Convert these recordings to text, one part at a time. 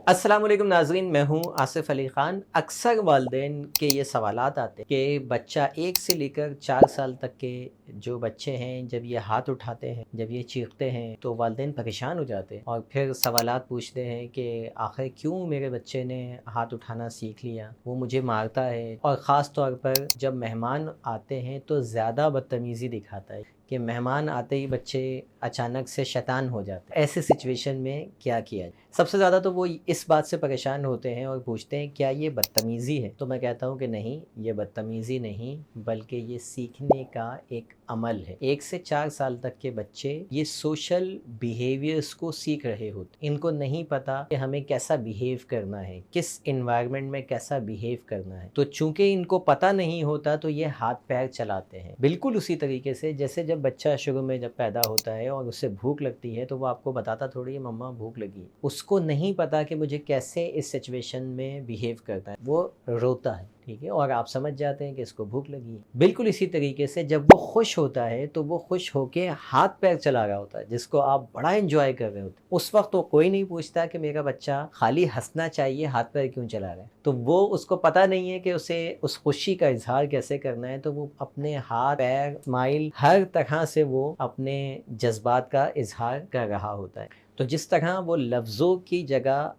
अस्सलाम वालेकुम नाज़रीन, मैं हूँ आसिफ़ अली ख़ान। अक्सर वालिदैन के ये सवालात आते हैं कि बच्चा 1 से लेकर 4 साल तक के जो बच्चे हैं, जब ये हाथ उठाते हैं, जब ये चीखते हैं, तो वालिदैन परेशान हो जाते हैं और फिर सवालात पूछते हैं कि आख़िर क्यों मेरे बच्चे ने हाथ उठाना सीख लिया, वो मुझे मारता है। और ख़ास तौर पर जब मेहमान आते हैं तो ज़्यादा बदतमीज़ी दिखाता है कि मेहमान आते ही बच्चे अचानक से शैतान हो जाते हैं। ऐसे सिचुएशन में क्या किया जाए? सबसे ज़्यादा तो वो इस बात से परेशान होते हैं और पूछते हैं क्या ये बदतमीज़ी है? तो मैं कहता हूँ कि नहीं, ये बदतमीज़ी नहीं बल्कि ये सीखने का एक अमल है। 1 से 4 साल तक के बच्चे ये सोशल बिहेवियर्स को सीख रहे होते। इनको नहीं पता कि हमें कैसा बिहेव करना है, किस एनवायरनमेंट में कैसा बिहेव करना है। तो चूँकि इनको पता नहीं होता तो ये हाथ-पैर चलाते हैं। बिल्कुल उसी तरीके से जैसे जब बच्चा शुरू में जब पैदा होता है और उसे भूख लगती है तो वो आपको बताता थोड़ी है मम्मा भूख लगी है। उसको नहीं पता कि मुझे कैसे इस सिचुएशन में बिहेव करना है। वो रोता है, ठीक है, और आप समझ जाते हैं कि इसको भूख लगी है। बिल्कुल इसी तरीके से जब वो खुश होता है तो वो खुश होके हाथ पैर चला रहा होता है, जिसको आप बड़ा एंजॉय कर रहे होते हैं। उस वक्त तो कोई नहीं पूछता कि मेरा बच्चा खाली हंसना चाहिए, हाथ पैर क्यों चला रहा है। तो वो उसको पता नहीं है कि उसे उस खुशी का इजहार कैसे करना है। तो वो अपने हाथ पैर स्माइल हर तरह से वो अपने जज्बात का इजहार कर रहा होता है। तो जिस तरह वो लफ्ज़ों की जगह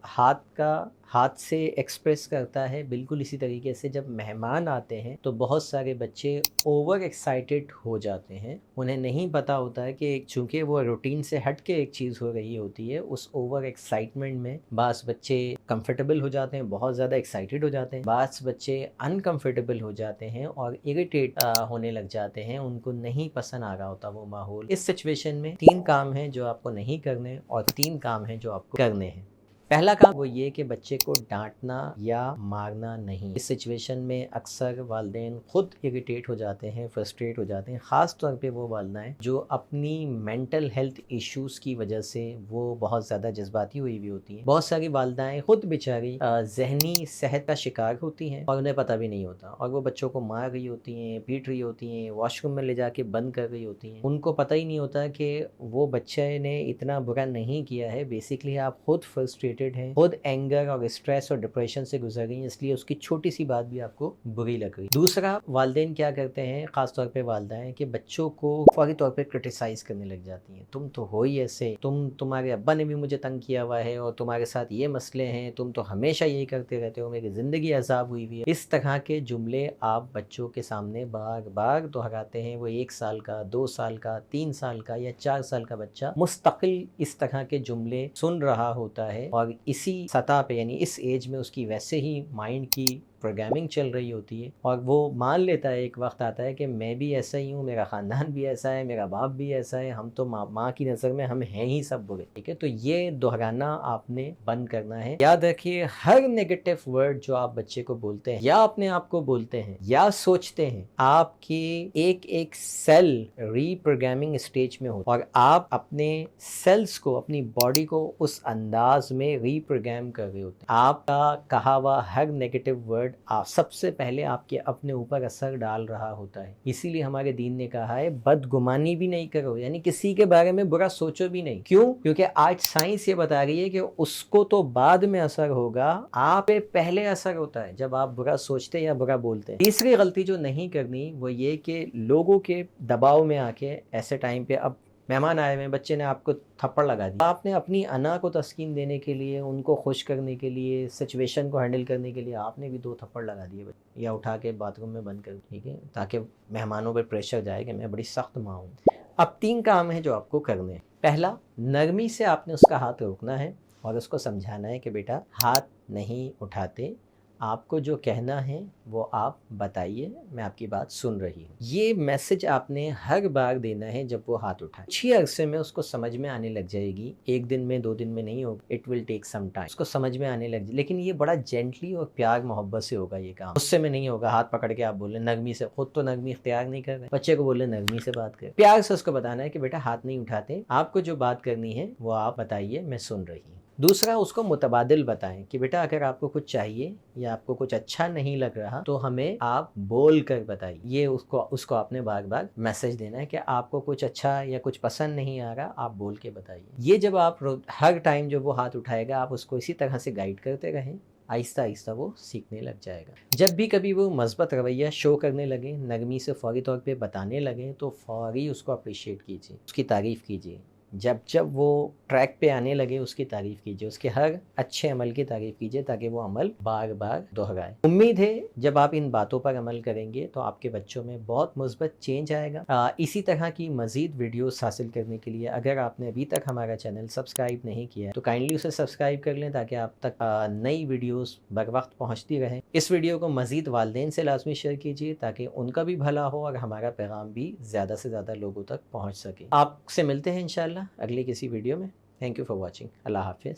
हाथ से एक्सप्रेस करता है, बिल्कुल इसी तरीके से जब मेहमान आते हैं तो बहुत सारे बच्चे ओवर एक्साइटेड हो जाते हैं। उन्हें नहीं पता होता है कि चूँकि वो रूटीन से हट के एक चीज़ हो रही होती है, उस ओवर एक्साइटमेंट में बाज़ बच्चे कंफर्टेबल हो जाते हैं, बहुत ज़्यादा एक्साइटेड हो जाते हैं, बाज़ बच्चे अनकंफर्टेबल हो जाते हैं और इरिटेट होने लग जाते हैं। उनको नहीं पसंद आ रहा होता वो माहौल। इस सिचुएशन में 3 काम हैं जो आपको नहीं करने और 3 काम हैं जो आपको करने हैं। पहला काम वो ये कि बच्चे को डांटना या मारना नहीं। इस सिचुएशन में अक्सर वालिदैन खुद इरिटेट हो जाते हैं, फ्रस्ट्रेट हो जाते हैं। ख़ास तौर पे वो वालिदाएँ जो अपनी मेंटल हेल्थ इश्यूज़ की वजह से वो बहुत ज़्यादा जज्बाती हुई भी होती हैं। बहुत सारी वालिदाएँ खुद बेचारी ज़हनी सेहत का शिकार होती हैं और उन्हें पता भी नहीं होता और वो बच्चों को मार रही होती हैं, पीट रही होती हैं, वॉशरूम में ले जाके बंद कर रही होती हैं। उनको पता ही नहीं होता कि वो बच्चे ने इतना बुरा नहीं किया है। बेसिकली आप खुद फ्रस्ट्रेटेड हैं, खुद एंगर और स्ट्रेस और डिप्रेशन से गुजर रही हैं, इसलिए उसकी छोटी सी बात भी आपको बुरी लग रही है। दूसरा, वालिदैन क्या करते हैं, खास तौर पे वालिदाएं, कि बच्चों को फौरी तौर पे क्रिटिसाइज करने लग जाती हैं। तुम तो हो ही ऐसे, तुम्हारे अब्बा ने भी मुझे तंग किया हुआ है और तुम्हारे साथ ये मसले हैं, तुम तो हमेशा यही करते रहते हो, मेरी जिंदगी अजाब हुई हुई है। इस तरह के जुमले आप बच्चों के सामने बार बार दोहराते हैं। वो 1 साल का, 2 साल का, 3 साल का या 4 साल का बच्चा मुस्तकिल इस तरह के जुमले सुन रहा होता है और इसी सतह पे यानी इस एज में उसकी वैसे ही माइंड की प्रोग्रामिंग चल रही होती है और वो मान लेता है, एक वक्त आता है कि मैं भी ऐसा ही हूँ, मेरा ख़ानदान भी ऐसा है, मेरा बाप भी ऐसा है, हम तो माँ की नज़र में हम हैं ही सब बुरे। ठीक है, तो ये दोहराना आपने बंद करना है। याद रखिए, हर नेगेटिव वर्ड जो आप बच्चे को बोलते हैं या अपने आप को बोलते हैं या सोचते हैं, आपकी एक एक सेल रीप्रोग्रामिंग स्टेज में हो और आप अपने सेल्स को, अपनी बॉडी को उस अंदाज में रीप्रोग्राम कर रहे होते हैं। आपका कहा हुआ हर नेगेटिव वर्ड आप सबसे पहले आपके अपने ऊपर असर डाल रहा होता है। इसीलिए हमारे दीन ने कहा है बदगुमानी भी नहीं करो, यानी किसी के बारे में बुरा सोचो भी नहीं। क्यों? क्योंकि आज साइंस ये बता रही है कि उसको तो बाद में असर होगा, आप पे पहले असर होता है जब आप बुरा सोचते या बुरा बोलते हैं। तीसरी गलती जो नहीं करनी वो ये कि लोगों के दबाव में आके ऐसे टाइम पे, अब मेहमान आए हुए, बच्चे ने आपको थप्पड़ लगा दिया, आपने अपनी अना को तस्कीन देने के लिए, उनको खुश करने के लिए, सिचुएशन को हैंडल करने के लिए आपने भी 2 थप्पड़ लगा दिए या उठा के बाथरूम में बंद कर, ठीक है, ताकि मेहमानों पर प्रेशर जाए कि मैं बड़ी सख्त माँ हूँ। अब 3 काम हैं जो आपको करने हैं। पहला, नरमी से आपने उसका हाथ रोकना है और उसको समझाना है कि बेटा हाथ नहीं उठाते, आपको जो कहना है वो आप बताइए, मैं आपकी बात सुन रही हूँ। ये मैसेज आपने हर बार देना है जब वो हाथ उठाए। अच्छी अरसे में उसको समझ में आने लग जाएगी, 1 दिन में 2 दिन में नहीं होगा, it will take some time, उसको समझ में आने लग जाए। लेकिन ये बड़ा जेंटली और प्यार मोहब्बत से होगा ये काम, गुस्से में नहीं होगा। हाथ पकड़ के आप बोले नरमी से, खुद तो नरमी इख्तियार नहीं कर रहे, बच्चे को बोले नरमी से बात कर, प्यार से उसको बताना है कि बेटा हाथ नहीं उठाते, आपको जो बात करनी है वो आप बताइए, मैं सुन रही हूँ। दूसरा, उसको मुतबादिल बताएं कि बेटा अगर आपको कुछ चाहिए या आपको कुछ अच्छा नहीं लग रहा तो हमें आप बोल कर बताइए। ये उसको उसको आपने बार बार मैसेज देना है कि आपको कुछ अच्छा या कुछ पसंद नहीं आ रहा, आप बोल के बताइए। ये जब आप हर टाइम जब वो हाथ उठाएगा आप उसको इसी तरह से गाइड करते रहें, आहिस्ता आहिस्ता वो सीखने लग जाएगा। जब भी कभी वो मस्बत रवैया शो करने लगे, नरमी से फ़ौरी तौर पे बताने लगे, तो फ़ौरी उसको अप्रिशिएट कीजिए, उसकी तारीफ़ कीजिए। जब जब वो ट्रैक पे आने लगे उसकी तारीफ़ कीजिए, उसके हर अच्छे अमल की तारीफ़ कीजिए ताकि वो अमल बार बार दोहराए। उम्मीद है जब आप इन बातों पर अमल करेंगे तो आपके बच्चों में बहुत मुस्बत चेंज आएगा। इसी तरह की मज़ीद वीडियोस हासिल करने के लिए अगर आपने अभी तक हमारा चैनल सब्सक्राइब नहीं किया है तो काइंडली उसे सब्सक्राइब कर लें ताकि आप तक नई वीडियोस बर वक्त पहुँचती रहें। इस वीडियो को मज़ीद वालिदैन से लाजमी शेयर कीजिए ताकि उनका भी भला हो और हमारा पैगाम भी ज़्यादा से ज़्यादा लोगों तक पहुँच सके। आपसे मिलते हैं इंशाल्लाह अगली किसी वीडियो में। Thank you for watching. अल्लाह हाफिज़।